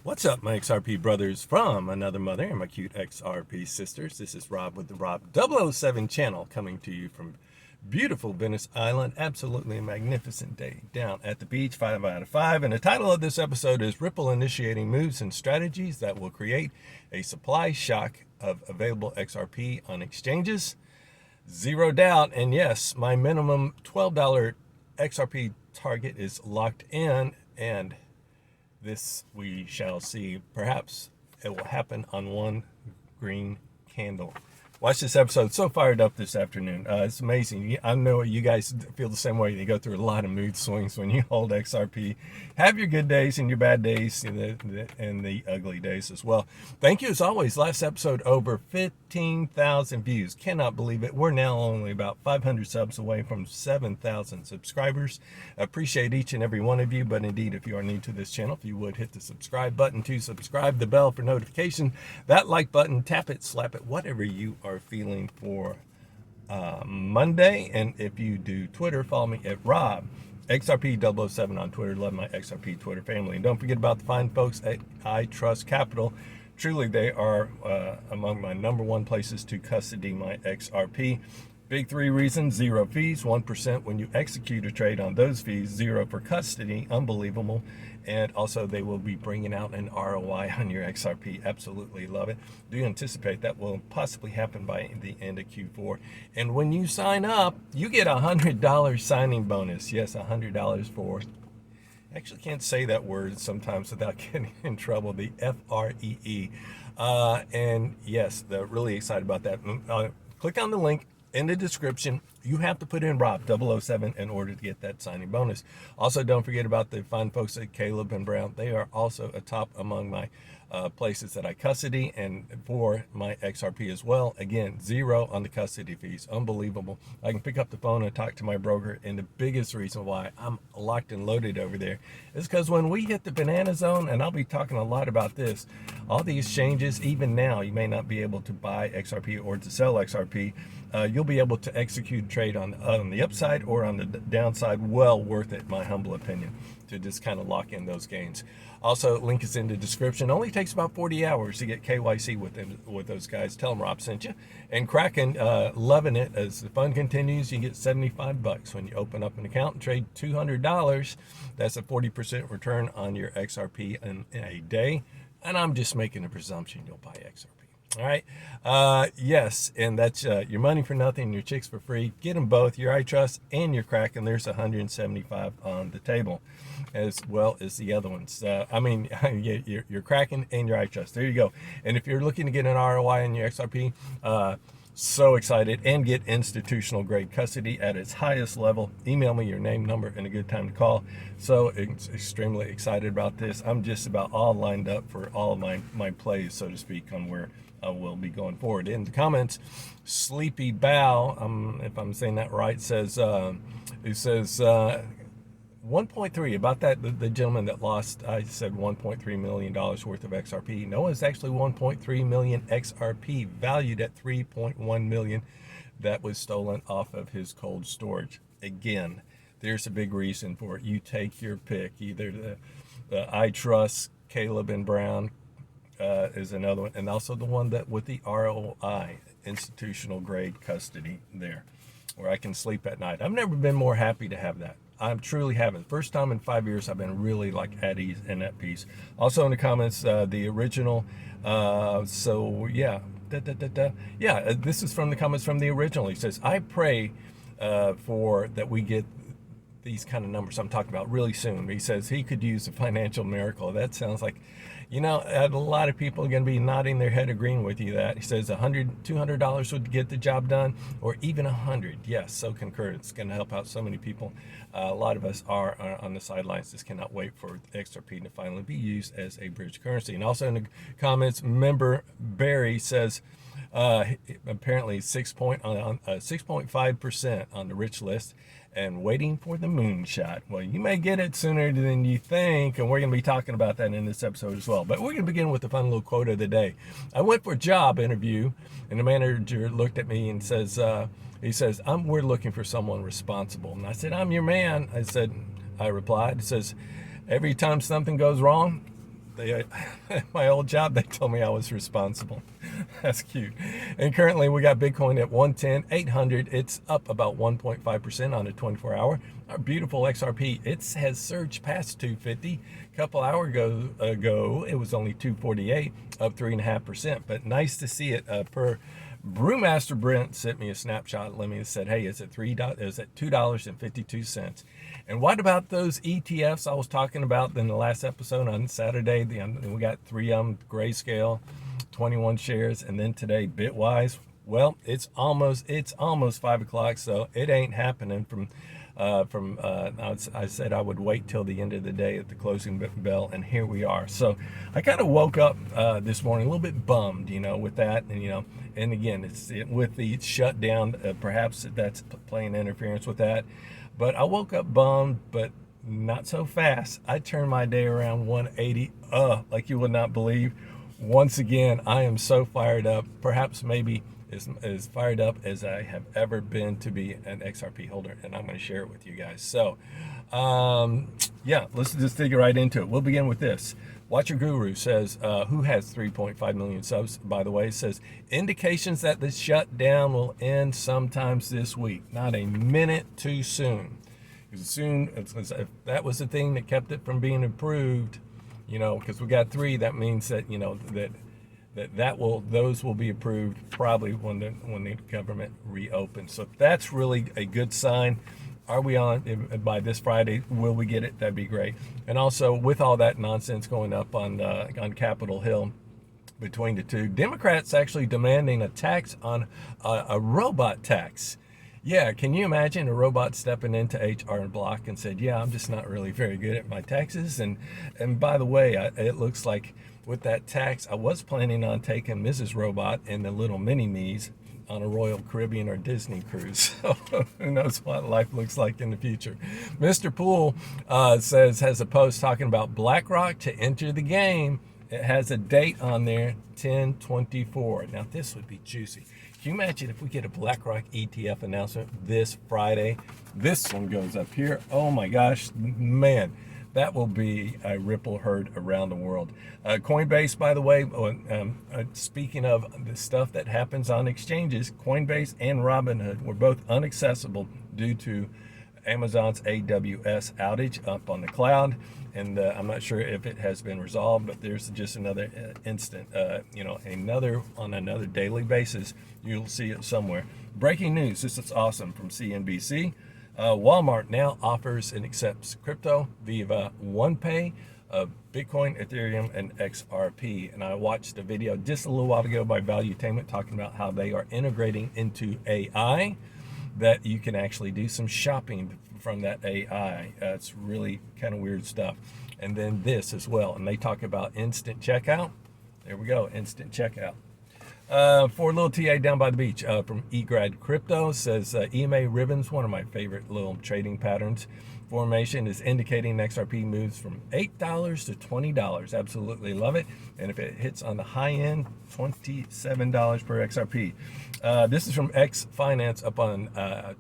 What's up, my XRP brothers from another mother and my cute XRP sisters? This is Rob with the Rob 007 channel coming to you from beautiful Venice Island. Absolutely a magnificent day down at the beach, 5 out of 5. And the title of this episode is Ripple Initiating Moves and Strategies That Will Create a Supply Shock of Available XRP on Exchanges. Zero doubt. And yes, my minimum $12 XRP target is locked in, and this we shall see. Perhaps it will happen on one green candle. Watch this episode. So fired up this afternoon. It's amazing. I know you guys feel the same way. You go through a lot of mood swings when you hold XRP. Have your good days and your bad days and the ugly days as well. Thank you as always. Last episode over 15,000 views. Cannot believe it. We're now only about 500 subs away from 7,000 subscribers. I appreciate each and every one of you. But indeed, if you are new to this channel, if you would hit the subscribe button to subscribe, the bell for notification, that like button, tap it, slap it, whatever you are feeling for Monday. And if you do Twitter, follow me at Rob XRP007 on Twitter. Love my XRP Twitter family. And don't forget about the fine folks at iTrustCapital. Truly, they are among my number one places to custody my XRP. Big three reasons: 0 fees, 1% when you execute a trade on those fees, 0 for custody, unbelievable. And also they will be bringing out an ROI on your XRP. Absolutely love it. Do you anticipate that will possibly happen by the end of Q4? And when you sign up, you get a $100 signing bonus. Yes, $100 for, actually can't say that word sometimes without getting in trouble, the FREE. And yes, they're really excited about that. Click on the link in the description. You have to put in Rob 007 in order to get that signing bonus. Also, don't forget about the fine folks at Caleb and Brown. They are also a top among my places that I custody, and for my XRP as well. Again, 0 on the custody fees. Unbelievable. I can pick up the phone and talk to my broker, and the biggest reason why I'm locked and loaded over there is because when we hit the banana zone, and I'll be talking a lot about this, all the exchanges, even now, you may not be able to buy XRP or to sell XRP. You'll be able to execute a trade on the upside or on the downside. Well worth it, my humble opinion, to just kind of lock in those gains. Also, link is in the description. Only takes about 40 hours to get KYC with those guys. Tell them Rob sent you. And Kraken, loving it. As the fun continues, you get 75 bucks when you open up an account and trade $200. That's a 40% return on your XRP in a day. And I'm just making a presumption you'll buy XRP. All right. Yes, and that's your money for nothing, your chicks for free. Get them both, your iTrust and your Kraken. There's 175 on the table, as well as the other ones. Your Kraken and your iTrust. There you go. And if you're looking to get an ROI on your XRP, so excited, and get institutional grade custody at its highest level. Email me your name, number, and a good time to call. So extremely excited about this. I'm just about all lined up for all of my plays, so to speak, on where will be going forward. In the comments, Sleepy Bow, if I'm saying that right, says 1.3 about that, the gentleman that lost, I said $1.3 million worth of XRP. No, it's actually 1.3 million XRP valued at 3.1 million that was stolen off of his cold storage. Again, there's a big reason for it. You take your pick. Either the iTrust, Caleb and Brown, is another one, and also the one that with the ROI, institutional grade custody there, where I can sleep at night. I've never been more happy to have that. I truly haven't. First time in 5 years I've been really like at ease and at peace. Also in the comments, the original. So yeah, this is from the comments from the original. He says, I pray for that we get these kind of numbers I'm talking about really soon. He says he could use a financial miracle. That sounds like, a lot of people are going to be nodding their head agreeing with you that. He says $200 would get the job done, or even $100. Yes, so concur. It's going to help out so many people. A lot of us are on the sidelines, just cannot wait for XRP to finally be used as a bridge currency. And also in the comments, member Barry says, apparently 6.5% on the rich list and waiting for the moonshot. Well, you may get it sooner than you think, and we're going to be talking about that in this episode as well. But we're going to begin with the fun little quote of the day. I went for a job interview, and the manager looked at me and says, we're looking for someone responsible. And I said, I'm your man. I replied. He says, every time something goes wrong, my old job, they told me I was responsible. That's cute. And currently we got Bitcoin at 110, 800. It's up about 1.5% on a 24-hour. Our beautiful XRP, it has surged past 250. A couple hours ago, it was only 248, up 3.5%. But nice to see it per Brewmaster Brent sent me a snapshot. Let me said, hey, it's at $2.52. And what about those ETFs I was talking about in the last episode on Saturday? We got 3 Grayscale, 21 shares, and then today Bitwise. Well, it's almost 5 o'clock, so it ain't happening. I said I would wait till the end of the day at the closing bell, and here we are. So I kind of woke up this morning a little bit bummed, with that, and again, it's with the shutdown. Perhaps that's playing interference with that. But I woke up bummed, but not so fast. I turned my day around 180, like you would not believe. Once again, I am so fired up, perhaps maybe as fired up as I have ever been to be an XRP holder, and I'm going to share it with you guys. So, yeah, let's just dig right into it. We'll begin with this. Watcher Guru says, who has 3.5 million subs, by the way, says, indications that the shutdown will end sometimes this week. Not a minute too soon. Because if that was the thing that kept it from being approved, because we got 3, that means that, those will be approved probably when the government reopens. So that's really a good sign. Are we on by this Friday? Will we get it? That'd be great. And also, with all that nonsense going up on Capitol Hill between the two, Democrats actually demanding a tax on a robot tax. Yeah, can you imagine a robot stepping into HR Block and said, yeah, I'm just not really very good at my taxes. And by the way, it looks like with that tax, I was planning on taking Mrs. Robot and the little mini-me's on a Royal Caribbean or Disney cruise. So who knows what life looks like in the future. Mr. Poole has a post talking about BlackRock to enter the game. It has a date on there, 10/24. Now this would be juicy. Can you imagine if we get a BlackRock ETF announcement this Friday? This one goes up here. Oh my gosh, man. That will be a ripple heard around the world. Coinbase, by the way, speaking of the stuff that happens on exchanges, Coinbase and Robinhood were both inaccessible due to Amazon's AWS outage up on the cloud. And I'm not sure if it has been resolved, but there's just another instant, on another daily basis, you'll see it somewhere. Breaking news, this is awesome from CNBC. Walmart now offers and accepts crypto via OnePay of Bitcoin, Ethereum, and XRP. And I watched a video just a little while ago by Valuetainment talking about how they are integrating into AI, that you can actually do some shopping from that AI. It's really kind of weird stuff. And then this as well. And they talk about instant checkout. There we go, instant checkout. For little TA down by the beach from eGrad Crypto says EMA ribbons, one of my favorite little trading patterns. Formation is indicating XRP moves from $8 to $20. Absolutely love it. And if it hits on the high end, $27 per XRP. This is from X Finance up on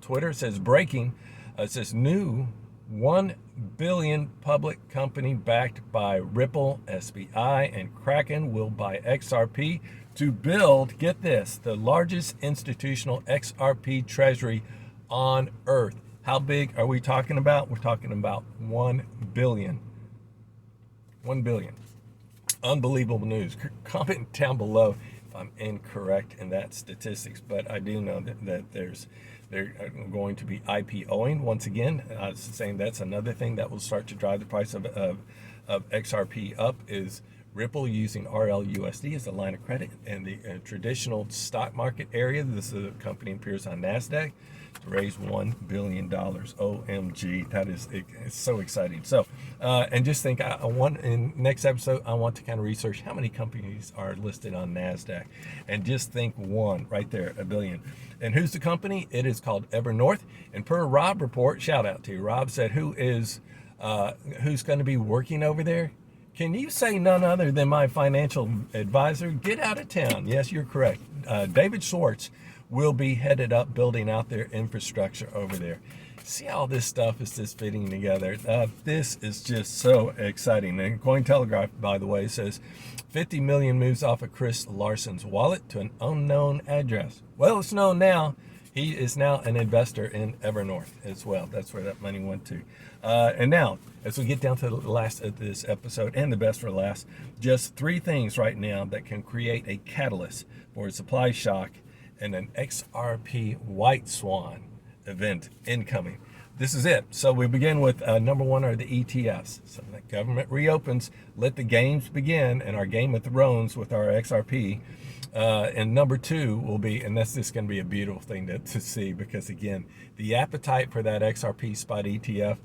Twitter. It says breaking. It says new 1 billion public company backed by Ripple, SBI, and Kraken will buy XRP to build, get this, the largest institutional XRP treasury on earth. How big are we talking about? We're talking about 1 billion. 1 billion. Unbelievable news. Comment down below if I'm incorrect in that statistics, but I do know that they're going to be IPOing once again. I was saying that's another thing that will start to drive the price of XRP up is Ripple using RLUSD as a line of credit in the traditional stock market area. This is a company appears on NASDAQ to raise $1 billion. OMG, that is it's so exciting. So, and just think, I want in next episode, I want to kind of research how many companies are listed on NASDAQ, and just think one right there, $1 billion. And who's the company? It is called Evernorth. And per Rob report, shout out to you. Rob said, who's going to be working over there? Can you say none other than my financial advisor? Get out of town. Yes, you're correct. David Schwartz will be headed up building out their infrastructure over there. See how this stuff is just fitting together. This is just so exciting. And Cointelegraph, by the way, says 50 million moves off of Chris Larson's wallet to an unknown address. Well, it's known now. He is now an investor in Evernorth as well. That's where that money went to. And now, as we get down to the last of this episode, and the best for last, just 3 things right now that can create a catalyst for a supply shock and an XRP white swan event incoming. This is it. So we begin with number 1 are the ETFs. So the government reopens, let the games begin, and our Game of Thrones with our XRP. And number 2 will be, and that's just going to be a beautiful thing to see, because again, the appetite for that XRP spot ETF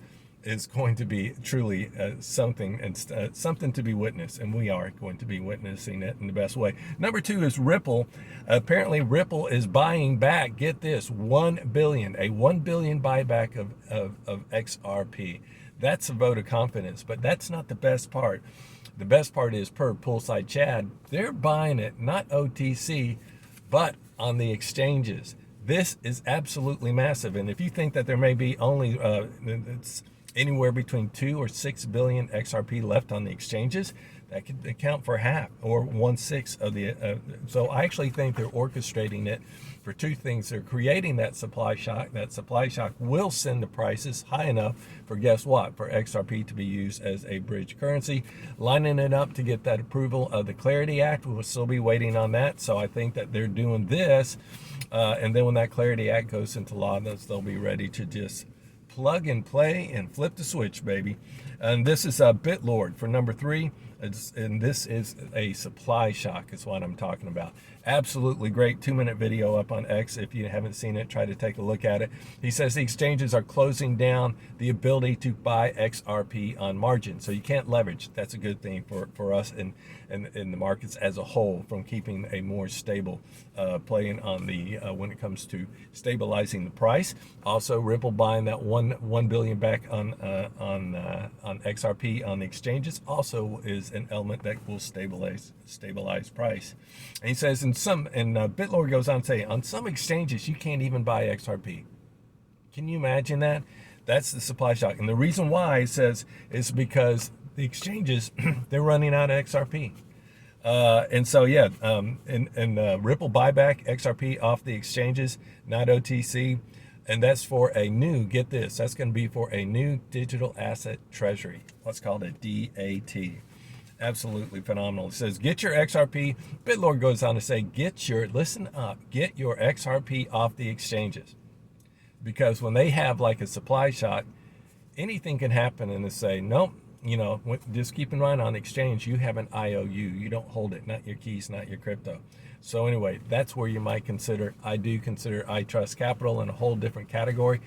is going to be truly something to be witnessed, and we are going to be witnessing it in the best way. Number 2 is Ripple. Apparently Ripple is buying back, get this, 1 billion, a 1 billion buyback of XRP. That's a vote of confidence, but that's not the best part. The best part is, per Poolside Chad, they're buying it not OTC, but on the exchanges. This is absolutely massive. And if you think that there may be only it's anywhere between 2 or 6 billion XRP left on the exchanges, that could account for half or 1/6 of the. So I actually think they're orchestrating it for 2 things. They're creating that supply shock. That supply shock will send the prices high enough for, guess what, for XRP to be used as a bridge currency, lining it up to get that approval of the Clarity Act. We'll still be waiting on that. So I think that they're doing this. And then when that Clarity Act goes into law, they'll be ready to just plug and play and flip the switch, baby. And this is a BitLord for number 3. And this is a supply shock is what I'm talking about. Absolutely great 2-minute video up on X. If you haven't seen it, try to take a look at it. He says the exchanges are closing down the ability to buy XRP on margin. So you can't leverage. That's a good thing for us and in the markets as a whole, from keeping a more stable playing on the when it comes to stabilizing the price. Also, Ripple buying that 1 billion back on XRP on the exchanges also is an element that will stabilize price. And he says BitLord goes on to say, on some exchanges you can't even buy XRP. Can you imagine that? That's the supply shock. And the reason why, he says, is because the exchanges, they're running out of XRP. And so, yeah, Ripple buyback XRP off the exchanges, not OTC. And that's for a new, get this, that's going to be for a new digital asset treasury, what's called a DAT. Absolutely phenomenal. It says, get your XRP. BitLord goes on to say, listen up, get your XRP off the exchanges. Because when they have like a supply shock, anything can happen, and they say, nope, just keep in mind on the exchange, you have an IOU. You don't hold it, not your keys, not your crypto. So anyway, that's where you might consider, I do consider iTrustCapital in a whole different category.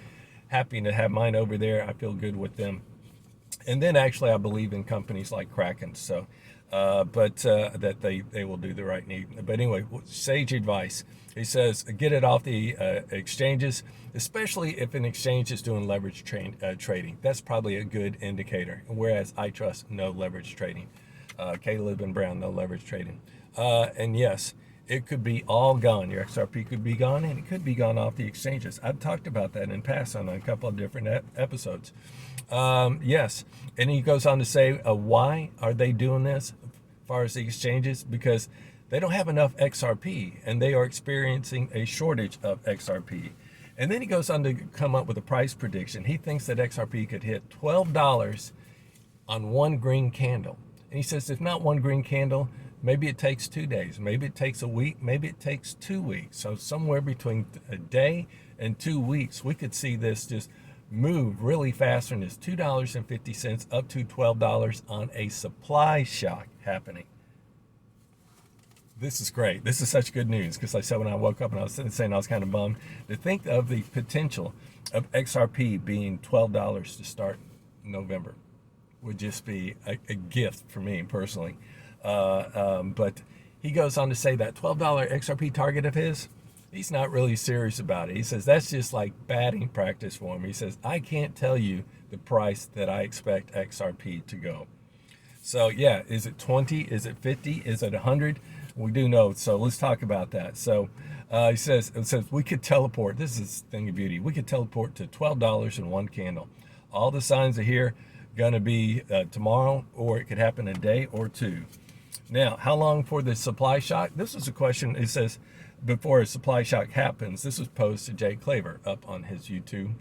Happy to have mine over there. I feel good with them. And then actually I believe in companies like Kraken. So, that they will do the right need. But anyway, sage advice. He says, get it off the exchanges, especially if an exchange is doing leverage trading. That's probably a good indicator. Whereas I trust no leverage trading. Caleb and Brown, no leverage trading. And yes, it could be all gone. Your XRP could be gone, and it could be gone off the exchanges. I've talked about that in past on a couple of different episodes. Yes, and he goes on to say, why are they doing this as far as the exchanges? Because they don't have enough XRP, and they are experiencing a shortage of XRP. And then he goes on to come up with a price prediction. He thinks that XRP could hit $12 on one green candle. And he says, if not one green candle, maybe it takes 2 days, maybe it takes a week, maybe it takes 2 weeks. So somewhere between a day and 2 weeks, we could see this just move really fast from this $2.50 up to $12 on a supply shock happening. This is great. This is such good news, because like I said, when I woke up and I was saying I was kind of bummed to think of the potential of XRP being $12 to start November would just be a gift for me personally. But he goes on to say that $12 XRP target of his, he's not really serious about it. He says that's just like batting practice for him. He says, I can't tell you the price that I expect XRP to go. So yeah, is it 20? Is it 50? Is it 100? We do know. So let's talk about that. So It says we could teleport. This is a thing of beauty. We could teleport to $12 in one candle. All the signs are here. Going to be tomorrow, or it could happen a day or two. Now, how long for the supply shock? This is a question. It says before a supply shock happens. This was posed to Jay Claver up on his YouTube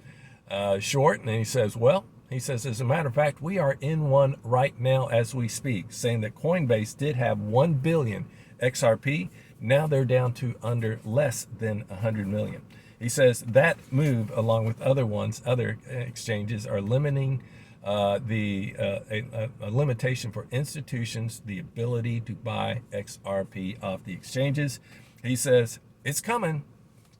short, and he says, well, he says, as a matter of fact, we are in one right now as we speak, saying that Coinbase did have 1 billion XRP. Now they're down to under less than 100 million. He says that move, along with other ones, other exchanges, are limiting a limitation for institutions, the ability to buy XRP off the exchanges. He says it's coming,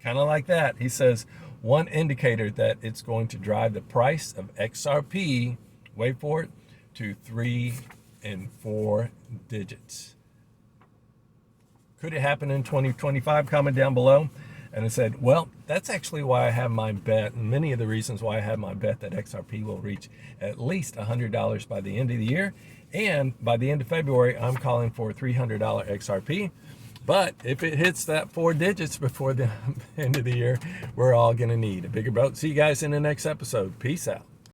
kind of like that. He says one indicator that it's going to drive the price of XRP, wait for it, to 3 and 4 digits. Could it happen in 2025? Comment down below. And I said, well, that's actually why I have my bet, and many of the reasons why I have my bet that XRP will reach at least $100 by the end of the year. And by the end of February, I'm calling for $300 XRP. But if it hits that 4 digits before the end of the year, we're all going to need a bigger boat. See you guys in the next episode. Peace out.